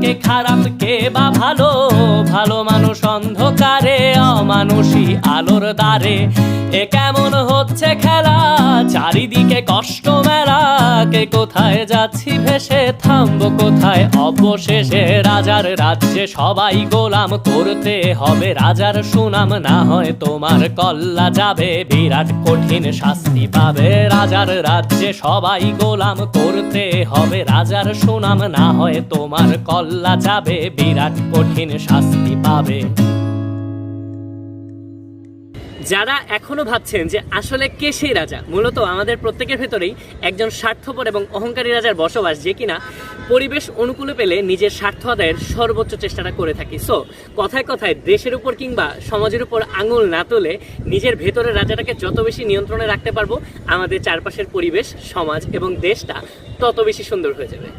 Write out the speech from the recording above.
কে খারাপ কে বা ভালো, ভালো মানুষ অন্ধকারে, অমানুষী আলোর দ্বারে। এ কেমন হচ্ছে খেলা, চারিদিকে কষ্ট মেলা, কে কোথায় যাচ্ছি ভেসে, থামবো কোথায় অবশেষে। রাজার রাজ্যে সবাই গোলাম, করতে হবে রাজার সুনাম, না হয় তোমার কল্লা যাবে, বিরাট কঠিন শাস্তি পাবে। রাজার রাজ্যে সবাই গোলাম, করতে হবে রাজার সুনাম, না হয় তোমার কল্লা যাবে, বিরাট কঠিন শাস্তি পাবে। যারা এখনো ভাবছেন যে আসলে কে সেই রাজা, মূলত আমাদের প্রত্যেকের ভেতরেই একজন স্বার্থপর এবং অহংকারী রাজার বসবাস, যে কিনা পরিবেশ অনুকূলে পেলে নিজের স্বার্থ আদায়ের সর্বোচ্চ চেষ্টাটা করে থাকি। সো কথায় কথায় দেশের উপর কিংবা সমাজের উপর আঙুল না তুলে নিজের ভেতরের রাজাটাকে যত বেশি নিয়ন্ত্রণে রাখতে পারবো, আমাদের চারপাশের পরিবেশ, সমাজ এবং দেশটা তত বেশি সুন্দর হয়ে যাবে।